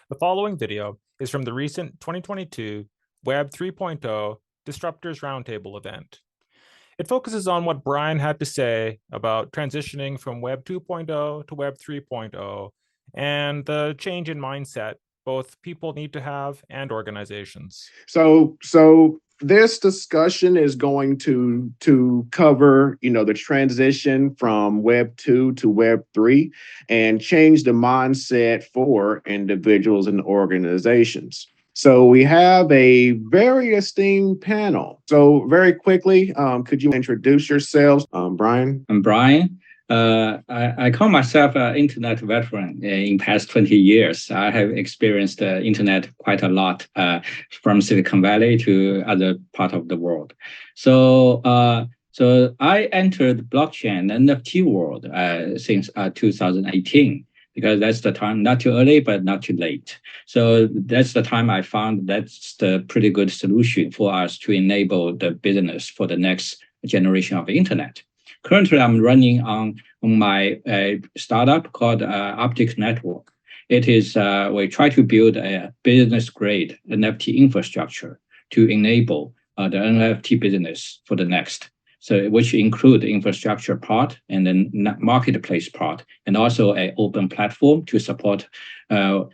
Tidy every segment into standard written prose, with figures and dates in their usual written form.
The following video is from the recent 2022 Web 3.0 Disruptors Roundtable event. It focuses on what Brian had to say about transitioning from Web 2.0 to Web 3.0 and the change in mindset both people need to have and organizations. So this discussion is going to cover, the transition from Web 2 to Web 3 and change the mindset for individuals and organizations. So we have a very esteemed panel. So very quickly, could you introduce yourselves, Brian? I'm Brian. I call myself an internet veteran in past 20 years. I have experienced the internet quite a lot from Silicon Valley to other part of the world. So I entered blockchain and NFT world since 2018. Because that's the time, not too early, but not too late. So that's the time I found that's the pretty good solution for us to enable the business for the next generation of the internet. Currently, I'm running on my startup called Uptick Network. It is, we try to build a business-grade NFT infrastructure to enable the NFT business for the next. So which include the infrastructure part and then marketplace part, and also an open platform to support any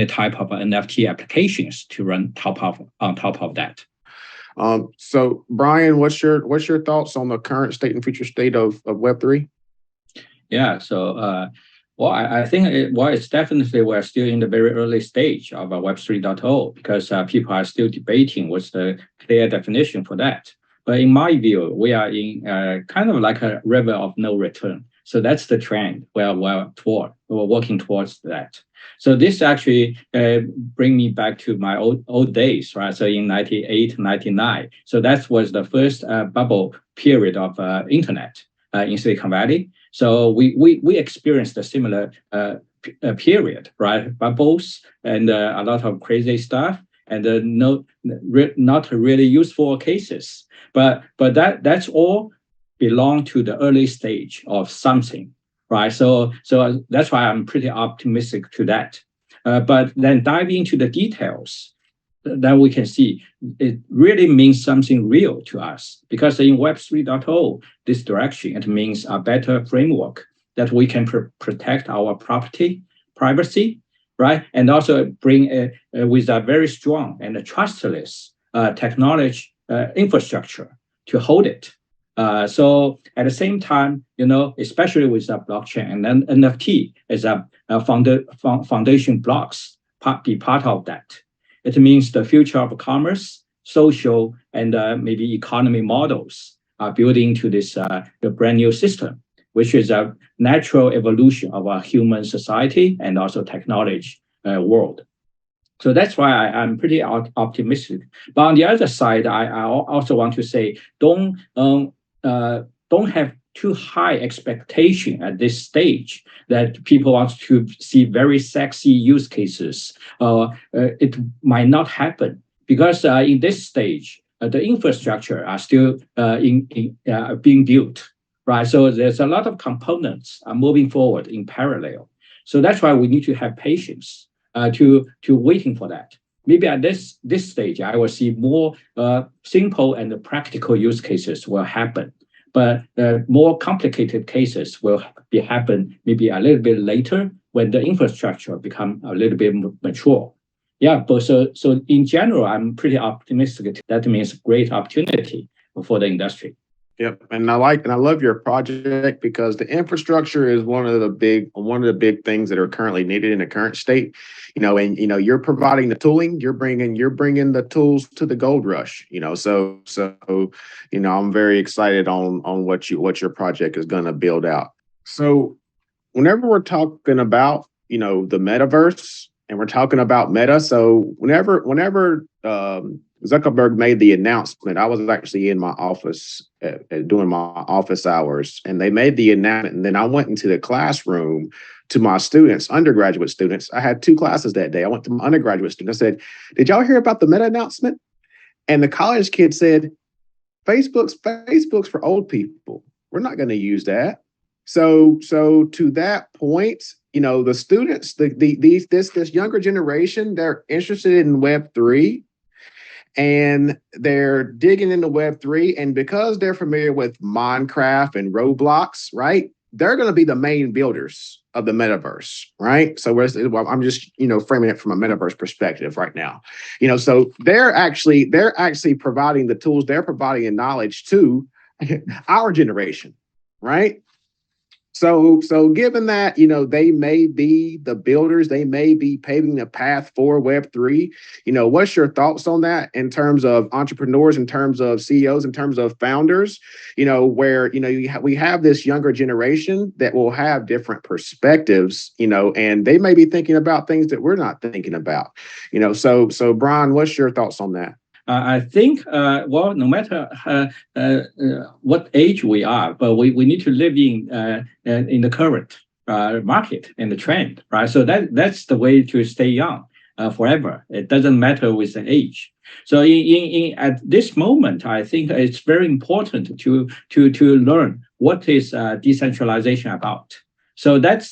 type of NFT applications to run on top of that. So Brian, what's your thoughts on the current state and future state of Web3? Yeah, so I think it's definitely we're still in the very early stage of Web 3.0 because people are still debating what's the clear definition for that. But in my view, we are in kind of like a river of no return. So that's the trend we're working towards that. So this actually bring me back to my old days, right? So in 98, 99. So that was the first bubble period of internet in Silicon Valley. So we experienced a similar period, right? Bubbles and a lot of crazy stuff and not really useful cases. But that's all belong to the early stage of something, right? So that's why I'm pretty optimistic to that. But then dive into the details, then we can see it really means something real to us because in Web 3.0, this direction, it means a better framework that we can protect our property, privacy, right? And also bring with a very strong and trustless technology infrastructure to hold it. So at the same time, especially with the blockchain and then NFT as a foundation blocks, be part of that. It means the future of commerce, social, and maybe economy models are building to this the brand new system, which is a natural evolution of our human society and also technology world. So that's why I'm pretty optimistic. But on the other side, I also want to say don't have too high expectation at this stage that people want to see very sexy use cases. It might not happen because in this stage, the infrastructure are still being built, right? So there's a lot of components moving forward in parallel. So that's why we need to have patience to waiting for that. Maybe at this stage, I will see more simple and practical use cases will happen, but more complicated cases will happen maybe a little bit later when the infrastructure become a little bit mature. Yeah, but so in general, I'm pretty optimistic. That means great opportunity for the industry. Yep, and I love your project because the infrastructure is one of the big things that are currently needed in the current state. And you're providing the tooling, you're bringing the tools to the gold rush. So I'm very excited on what your project is going to build out. So whenever we're talking about the metaverse and we're talking about meta, so whenever Zuckerberg made the announcement, I was actually in my office doing my office hours, and they made the announcement. And then I went into the classroom to my students, undergraduate students. I had 2 classes that day. I went to my undergraduate students. I said, "Did y'all hear about the Meta announcement?" And the college kid said, "Facebook's for old people. We're not going to use that." So to that point, the students, this younger generation, they're interested in Web3 and they're digging into Web3. And because they're familiar with Minecraft and Roblox, right? They're going to be the main builders of the metaverse, right? So I'm just, framing it from a metaverse perspective right now. So they're actually providing the tools, they're providing the knowledge to our generation, right? So given that, they may be the builders, they may be paving the path for Web3, what's your thoughts on that in terms of entrepreneurs, in terms of CEOs, in terms of founders, where, we have this younger generation that will have different perspectives, and they may be thinking about things that we're not thinking about, so Brian, what's your thoughts on that? I think, no matter what age we are, but we need to live in the current market and the trend, right? So that's the way to stay young forever. It doesn't matter with the age. So at this moment, I think it's very important to learn what is decentralization about. So that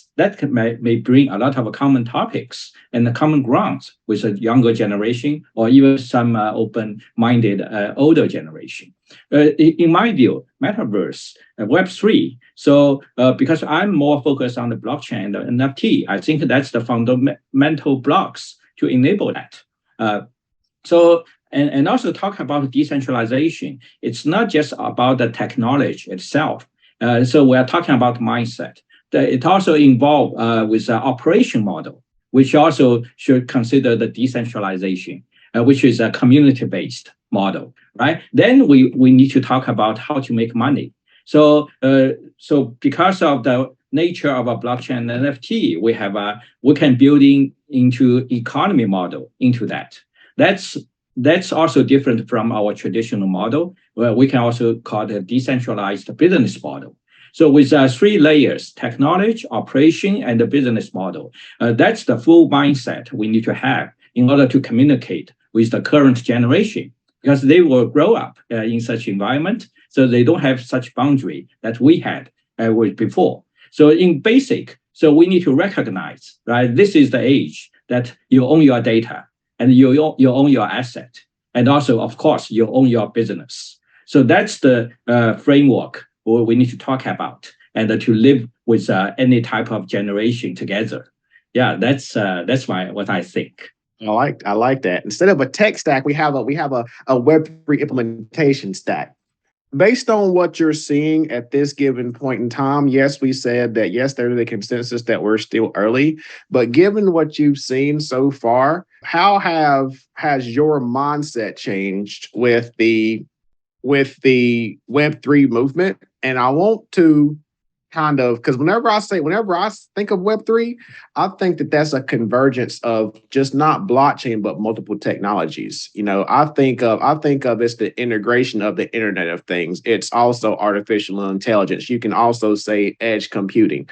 may bring a lot of common topics and the common grounds with a younger generation or even some open-minded older generation. In my view, Metaverse, Web3. So because I'm more focused on the blockchain and the NFT, I think that's the fundamental blocks to enable that. And also talk about decentralization. It's not just about the technology itself. So we're talking about mindset. It also involved with the operation model, which also should consider the decentralization, which is a community-based model, right? Then we need to talk about how to make money. So because of the nature of a blockchain and NFT, we can build into economy model into that. That's also different from our traditional model, where we can also call it a decentralized business model. So with 3 layers, technology, operation, and the business model, that's the full mindset we need to have in order to communicate with the current generation, because they will grow up in such environment, so they don't have such boundary that we had before. So in basic, so we need to recognize, right, this is the age that you own your data and you own your asset. And also, of course, you own your business. So that's the framework we need to talk about and to live with any type of generation together. Yeah, that's what I think. I like that. Instead of a tech stack, we have a Web3 implementation stack. Based on what you're seeing at this given point in time, yes, we said that yes, there's a consensus that we're still early, but given what you've seen so far, how has your mindset changed with the Web3 movement? And I want to kind of, because whenever I think of Web3, I think that that's a convergence of just not blockchain, but multiple technologies. I think of it's the integration of the Internet of Things. It's also artificial intelligence. You can also say edge computing.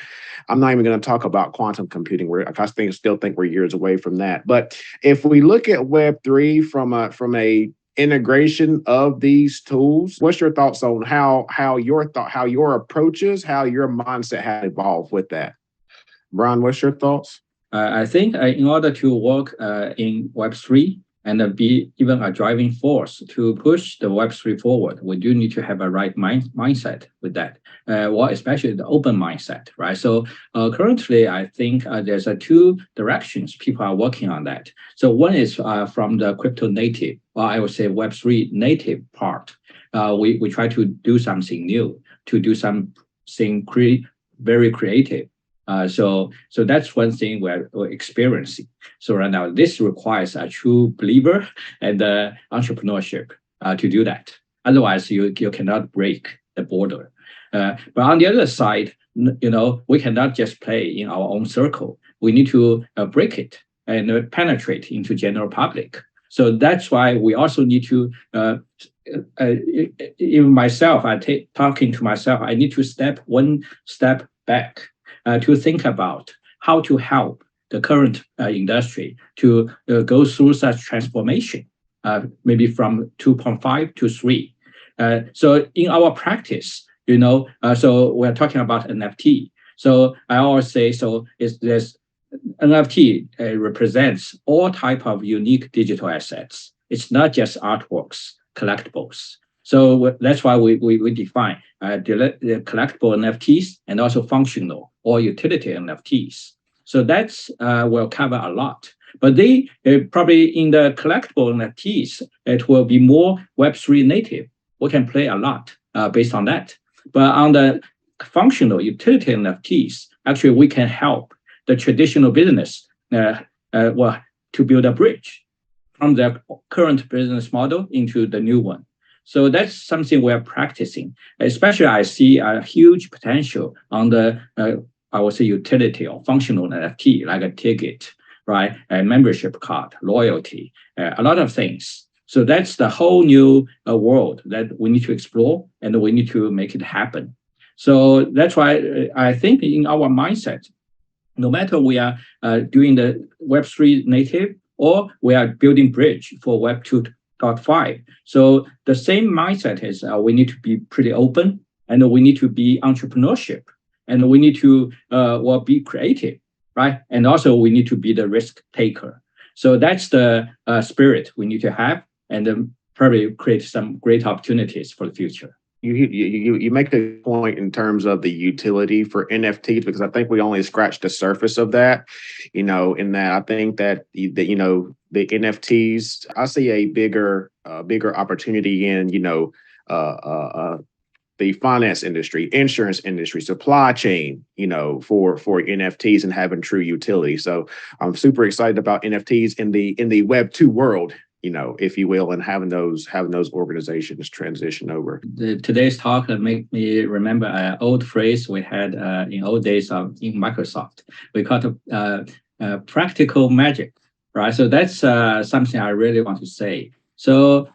I'm not even going to talk about quantum computing. I still think we're years away from that. But if we look at Web3 from a integration of these tools, what's your thoughts on how your approaches, how your mindset has evolved with that? Brian, what's your thoughts? I think in order to work in Web3 and be even a driving force to push the Web3 forward, we do need to have a right mindset with that, especially the open mindset, right? So currently, I think there's 2 directions people are working on that. So one is from the crypto native, or I would say Web3 native part. We try to do something new, to do something very creative. So that's one thing we're experiencing. So right now, this requires a true believer and entrepreneurship to do that. Otherwise, you cannot break the border. But on the other side, we cannot just play in our own circle. We need to break it and penetrate into general public. So that's why we also need to, even myself, talking to myself, I need to step one step back to think about how to help the current industry to go through such transformation, maybe from 2.5 to 3. So in our practice, so we're talking about NFT. So I always say, so there's NFT represents all type of unique digital assets. It's not just artworks, collectibles. So that's why we define the collectible NFTs and also functional or utility NFTs. So that's will cover a lot. But they probably in the collectible NFTs, it will be more Web3 native. We can play a lot based on that. But on the functional utility NFTs, actually we can help the traditional business to build a bridge from the current business model into the new one. So that's something we're practicing. Especially I see a huge potential on the, I would say, utility or functional NFT, like a ticket, right? A membership card, loyalty, a lot of things. So that's the whole new world that we need to explore and we need to make it happen. So that's why I think in our mindset, no matter we are doing the Web3 native or we are building bridge for Web 2.5. So the same mindset is we need to be pretty open and we need to be entrepreneurship and we need to be creative, right? And also we need to be the risk taker. So that's the spirit we need to have and probably create some great opportunities for the future. You make a point in terms of the utility for NFTs, because I think we only scratched the surface of that, in that I think that the NFTs, I see a bigger opportunity in, the finance industry, insurance industry, supply chain, for NFTs and having true utility. So I'm super excited about NFTs in the Web 2 world, if you will, and having those organizations transition over. Today's talk make me remember an old phrase we had in old days in Microsoft. We call it practical magic, right? So that's something I really want to say. So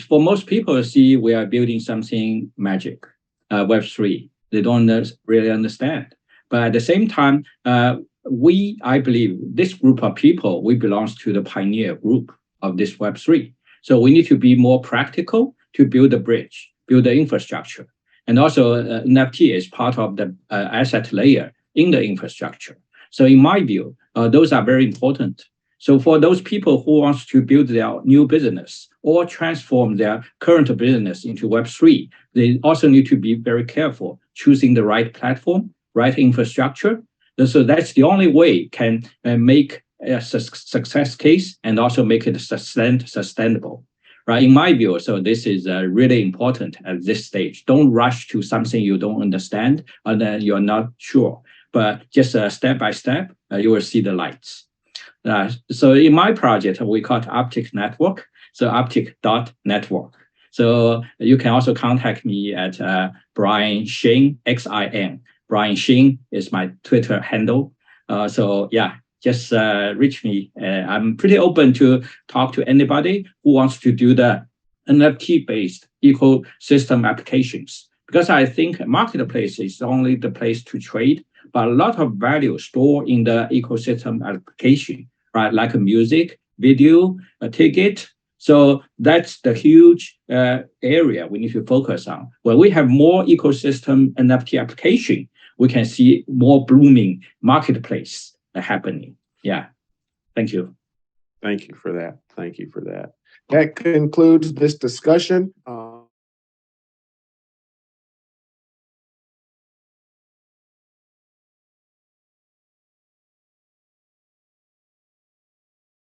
for most people, see we are building something magic, Web3. They don't really understand. But at the same time, I believe this group of people, we belong to the pioneer group of this Web3. So we need to be more practical to build a bridge, build the infrastructure. And also NFT is part of the asset layer in the infrastructure. So in my view, those are very important. So for those people who want to build their new business or transform their current business into Web3, they also need to be very careful choosing the right platform, right infrastructure. So that's the only way can make a success case and also make it sustainable, right? In my view, so this is really important at this stage. Don't rush to something you don't understand and then you're not sure, but just step by step, you will see the lights. So in my project, we call it Uptick Network, so Uptick.network. So you can also contact me at Brian Xin, XIN. Brian Xin is my Twitter handle. So yeah, just reach me. I'm pretty open to talk to anybody who wants to do the NFT-based ecosystem applications. Because I think marketplace is only the place to trade, but a lot of value stored in the ecosystem application, right? Like a music, video, a ticket. So that's the huge area we need to focus on. When we have more ecosystem NFT application, we can see more blooming marketplace happening. Yeah. Thank you. Thank you for that. That concludes this discussion.